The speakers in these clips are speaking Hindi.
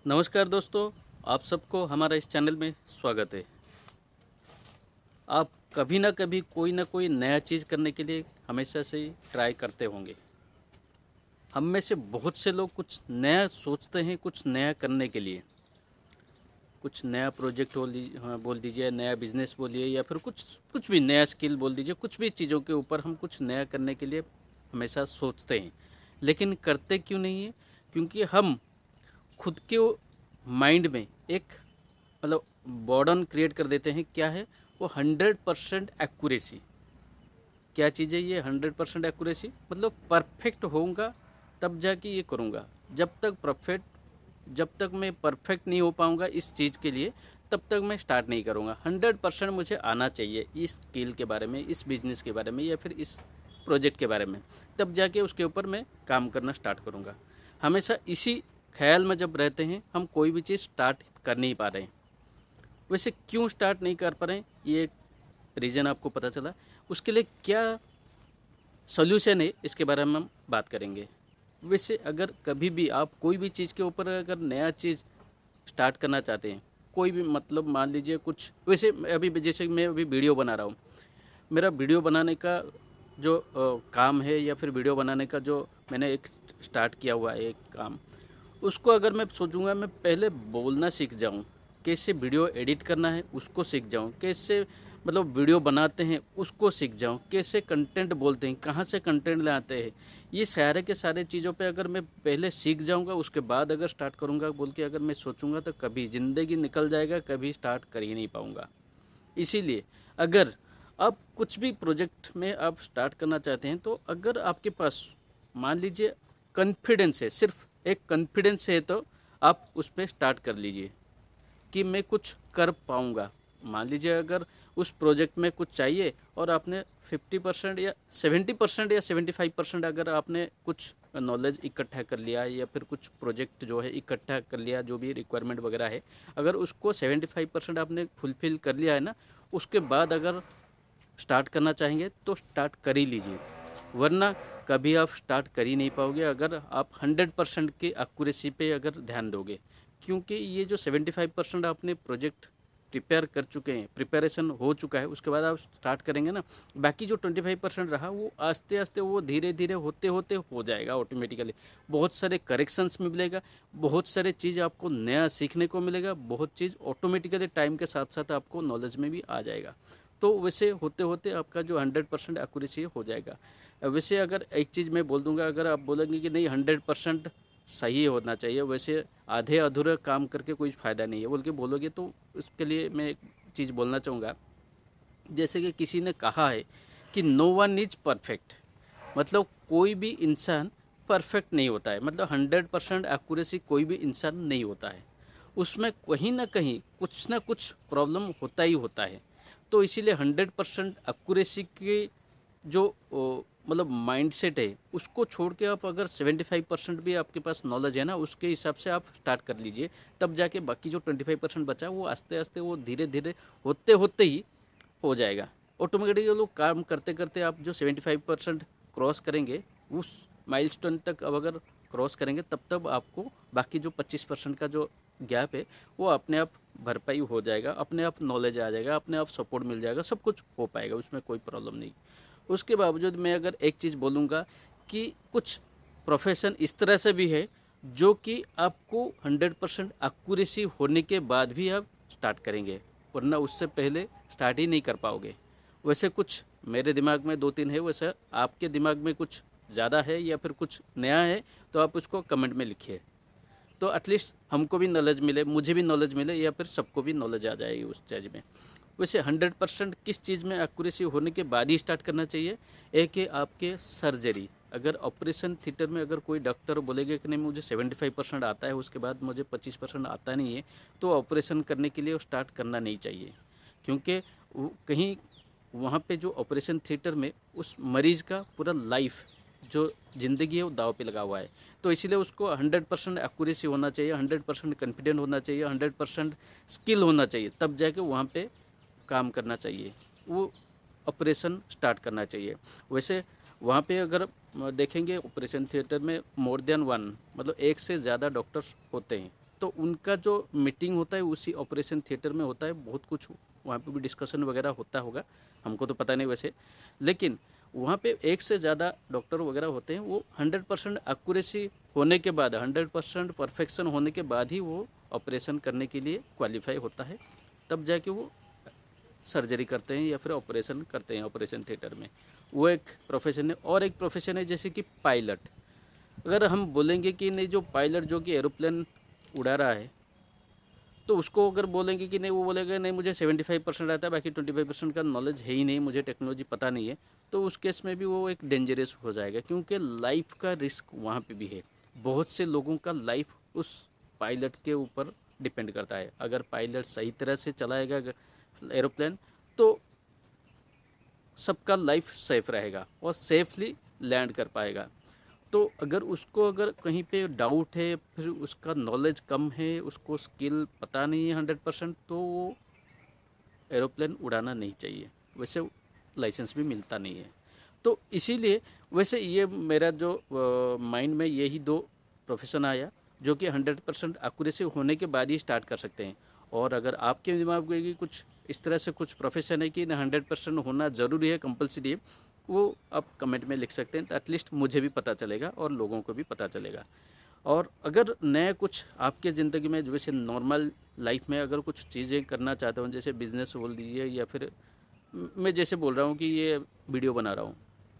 नमस्कार दोस्तों, आप सबको हमारा इस चैनल में स्वागत है। आप कभी ना कोई नया चीज़ करने के लिए हमेशा से ही ट्राई करते होंगे। हम में से बहुत से लोग कुछ नया सोचते हैं, कुछ नया करने के लिए। कुछ नया प्रोजेक्ट बोल दीजिए, नया बिजनेस बोलिए, या फिर कुछ कुछ भी नया स्किल बोल दीजिए। कुछ भी चीज़ों के ऊपर हम कुछ नया करने के लिए हमेशा सोचते हैं, लेकिन करते क्यों नहीं है? क्योंकि हम खुद के माइंड में एक बॉर्डन क्रिएट कर देते हैं। क्या है वो? 100% एक्यूरेसी। क्या चीज़ है ये 100% एक्यूरेसी? मतलब परफेक्ट होऊंगा तब जाके ये करूँगा। जब तक मैं परफेक्ट नहीं हो पाऊँगा इस चीज़ के लिए, तब तक मैं स्टार्ट नहीं करूँगा। 100% मुझे आना चाहिए इस स्किल के बारे में, इस बिज़नेस के बारे में, या फिर इस प्रोजेक्ट के बारे में। तब जाके उसके ऊपर मैं काम करना स्टार्ट करूँगा। हमेशा इसी ख्याल में जब रहते हैं, हम कोई भी चीज़ स्टार्ट कर नहीं पा रहे हैं। वैसे क्यों स्टार्ट नहीं कर पा रहे हैं, ये एक रीज़न आपको पता चला। उसके लिए क्या सोल्यूशन है, इसके बारे में हम बात करेंगे। वैसे अगर कभी भी आप कोई भी चीज़ के ऊपर अगर नया चीज़ स्टार्ट करना चाहते हैं, कोई भी मान लीजिए कुछ, वैसे अभी जैसे मैं अभी वीडियो बना रहा हूँ, मेरा वीडियो बनाने का जो काम है, या फिर वीडियो बनाने का जो मैंने एक स्टार्ट किया हुआ है एक काम, उसको अगर मैं सोचूंगा मैं पहले बोलना सीख जाऊं, कैसे वीडियो एडिट करना है उसको सीख जाऊं, कैसे वीडियो बनाते हैं उसको सीख जाऊं, कैसे कंटेंट बोलते हैं, कहां से कंटेंट लाते हैं, ये सारे के सारे चीज़ों पे अगर मैं पहले सीख जाऊंगा, उसके बाद अगर स्टार्ट करूंगा बोल के अगर मैं सोचूंगा, तो कभी ज़िंदगी निकल जाएगा, कभी स्टार्ट कर ही नहीं पाऊंगा। इसीलिए अगर आप कुछ भी प्रोजेक्ट में आप स्टार्ट करना चाहते हैं, तो अगर आपके पास मान लीजिए कॉन्फिडेंस है, सिर्फ एक कॉन्फिडेंस है, तो आप उस पर स्टार्ट कर लीजिए कि मैं कुछ कर पाऊँगा। मान लीजिए अगर उस प्रोजेक्ट में कुछ चाहिए और आपने 50% या 70% या 75% अगर आपने कुछ नॉलेज इकट्ठा कर लिया है, या फिर कुछ प्रोजेक्ट जो है इकट्ठा कर लिया, जो भी रिक्वायरमेंट वगैरह है, अगर उसको 75% आपने फुलफ़िल कर लिया है ना, उसके बाद अगर स्टार्ट करना चाहेंगे तो स्टार्ट कर ही लीजिए। वरना कभी आप स्टार्ट कर ही नहीं पाओगे अगर आप 100% की एक्यूरेसी पे अगर ध्यान दोगे। क्योंकि ये जो 75% आपने प्रोजेक्ट प्रिपेयर कर चुके हैं, प्रिपरेशन हो चुका है, उसके बाद आप स्टार्ट करेंगे ना, बाकी जो 25% रहा वो आस्ते आस्ते, वो धीरे धीरे होते होते हो जाएगा ऑटोमेटिकली। बहुत सारे करेक्शंस मिलेगा, बहुत सारे चीज़ आपको नया सीखने को मिलेगा, बहुत चीज़ ऑटोमेटिकली टाइम के साथ साथ आपको नॉलेज में भी आ जाएगा। तो वैसे होते होते आपका जो 100% एक्यूरेसी हो जाएगा। वैसे अगर एक चीज़ मैं बोल दूंगा, अगर आप बोलेंगे कि नहीं 100% सही होना चाहिए, वैसे आधे अधूरे काम करके कोई फ़ायदा नहीं है बोल के बोलोगे, तो उसके लिए मैं एक चीज़ बोलना चाहूँगा। जैसे कि किसी ने कहा है कि नो वन इज परफेक्ट, मतलब कोई भी इंसान परफेक्ट नहीं होता है। 100% एक्यूरेसी कोई भी इंसान नहीं होता है, उसमें कहीं ना कहीं कुछ ना कुछ प्रॉब्लम होता ही होता है। तो इसीलिए 100% एक्यूरेसी के जो माइंड सेट है, उसको छोड़ के आप अगर 75% भी आपके पास नॉलेज है ना, उसके हिसाब से आप स्टार्ट कर लीजिए। तब जाके बाकी जो 25% बचा, वो आस्ते आस्ते, वो धीरे धीरे होते होते ही हो जाएगा। ऑटोमेटिकली लोग काम करते करते आप जो 75% क्रॉस करेंगे, उस माइलस्टोन तक अब अगर क्रॉस करेंगे, तब तब आपको बाकी जो 25% का जो गैप है, वो अपने आप भरपाई हो जाएगा, अपने आप नॉलेज आ जाएगा, अपने आप सपोर्ट मिल जाएगा, सब कुछ हो पाएगा, उसमें कोई प्रॉब्लम नहीं। उसके बावजूद मैं अगर एक चीज़ बोलूँगा कि कुछ प्रोफेशन इस तरह से भी है जो कि आपको 100% एक्यूरेसी होने के बाद भी आप स्टार्ट करेंगे, वरना उससे पहले स्टार्ट ही नहीं कर पाओगे। वैसे कुछ मेरे दिमाग में 2-3 है, वैसे आपके दिमाग में कुछ ज़्यादा है या फिर कुछ नया है, तो आप उसको कमेंट में लिखिए, तो एटलीस्ट हमको भी नॉलेज मिले, मुझे भी नॉलेज मिले, या फिर सबको भी नॉलेज आ जाएगी उस चीज़ में। वैसे 100% किस चीज़ में एक्यूरेसी होने के बाद ही स्टार्ट करना चाहिए? एक है आपके सर्जरी। अगर ऑपरेशन थिएटर में अगर कोई डॉक्टर बोलेगा कि नहीं मुझे 75% आता है, उसके बाद मुझे 25% आता नहीं है, तो ऑपरेशन करने के लिए स्टार्ट करना नहीं चाहिए। क्योंकि कहीं वहाँ पे जो ऑपरेशन थिएटर में उस मरीज़ का पूरा लाइफ, जो ज़िंदगी है, वो दाव पे लगा हुआ है। तो इसीलिए उसको 100% एक्यूरेसी होना चाहिए, 100% कॉन्फिडेंट होना चाहिए, 100% स्किल होना चाहिए, तब जाके वहाँ पे काम करना चाहिए, वो ऑपरेशन स्टार्ट करना चाहिए। वैसे वहाँ पे अगर देखेंगे ऑपरेशन थिएटर में मोर देन वन, एक से ज़्यादा डॉक्टर्स होते हैं। तो उनका जो मीटिंग होता है उसी ऑपरेशन थिएटर में होता है। बहुत कुछ वहाँ पे भी डिस्कशन वगैरह होता होगा, हमको तो पता नहीं वैसे, लेकिन वहाँ पे एक से ज़्यादा डॉक्टर वगैरह होते हैं। वो 100% एक्यूरेसी होने के बाद, 100% परफेक्शन होने के बाद ही वो ऑपरेशन करने के लिए क्वालिफाई होता है, तब जाके वो सर्जरी करते हैं या फिर ऑपरेशन करते हैं ऑपरेशन थिएटर में। वो एक प्रोफेशन है। और एक प्रोफेशन है जैसे कि पायलट। अगर हम बोलेंगे कि नहीं, जो पायलट जो कि एरोप्लेन उड़ा रहा है, तो उसको अगर बोलेंगे कि नहीं, वो बोलेगा नहीं मुझे 75% आता है, बाकी 25% का नॉलेज है ही नहीं, मुझे टेक्नोलॉजी पता नहीं है, तो उस केस में भी वो एक डेंजरस हो जाएगा, क्योंकि लाइफ का रिस्क वहाँ पे भी है। बहुत से लोगों का लाइफ उस पायलट के ऊपर डिपेंड करता है। अगर पायलट सही तरह से चलाएगा एरोप्लेन तो सबका लाइफ सेफ रहेगा और सेफली लैंड कर पाएगा। तो अगर कहीं पे डाउट है, फिर उसका नॉलेज कम है, उसको स्किल पता नहीं है 100%, तो वो एरोप्लेन उड़ाना नहीं चाहिए। वैसे लाइसेंस भी मिलता नहीं है। तो इसीलिए वैसे ये मेरा जो माइंड में यही दो प्रोफेशन आया, जो कि 100% एक्यूरेसी होने के बाद ही स्टार्ट कर सकते हैं। और अगर आपके दिमाग में कुछ इस तरह से कुछ प्रोफेशन है कि 100% होना ज़रूरी है, कंपलसरी है, वो आप कमेंट में लिख सकते हैं, तो एटलीस्ट मुझे भी पता चलेगा और लोगों को भी पता चलेगा। और अगर नया कुछ आपके ज़िंदगी में जैसे नॉर्मल लाइफ में अगर कुछ चीज़ें करना चाहते हो, जैसे बिज़नेस बोल दीजिए, या फिर मैं जैसे बोल रहा हूँ कि ये वीडियो बना रहा हूँ,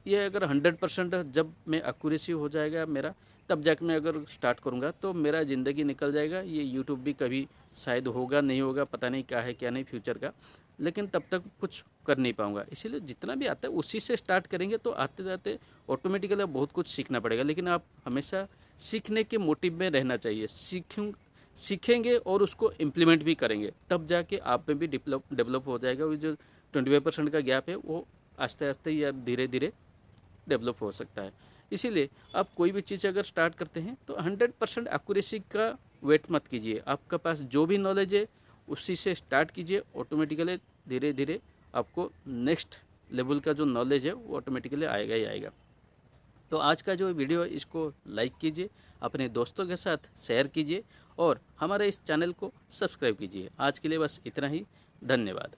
ये अगर 100% जब मैं एक्यूरेसी हो जाएगा मेरा, तब जाकर मैं अगर स्टार्ट करूँगा तो मेरा ज़िंदगी निकल जाएगा। ये यूट्यूब भी कभी शायद होगा नहीं होगा, पता नहीं क्या है क्या नहीं फ्यूचर का, लेकिन तब तक कुछ कर नहीं पाऊँगा। इसीलिए जितना भी आता है उसी से स्टार्ट करेंगे, तो आते जाते ऑटोमेटिकली बहुत कुछ सीखना पड़ेगा। लेकिन आप हमेशा सीखने के मोटिव में रहना चाहिए। सीखेंगे और उसको इम्प्लीमेंट भी करेंगे, तब जाके आप में भी डेवलप हो जाएगा। वो जो 25% का गैप है वो आस्ते आस्ते या धीरे धीरे डेवलप हो सकता है। इसीलिए आप कोई भी चीज़ अगर स्टार्ट करते हैं तो 100% एक्यूरेसी का वेट मत कीजिए। आपके पास जो भी नॉलेज है उसी से स्टार्ट कीजिए। ऑटोमेटिकली धीरे धीरे आपको नेक्स्ट लेवल का जो नॉलेज है वो ऑटोमेटिकली आएगा ही आएगा। तो आज का जो वीडियो है इसको लाइक कीजिए, अपने दोस्तों के साथ शेयर कीजिए और हमारे इस चैनल को सब्सक्राइब कीजिए। आज के लिए बस इतना ही। धन्यवाद।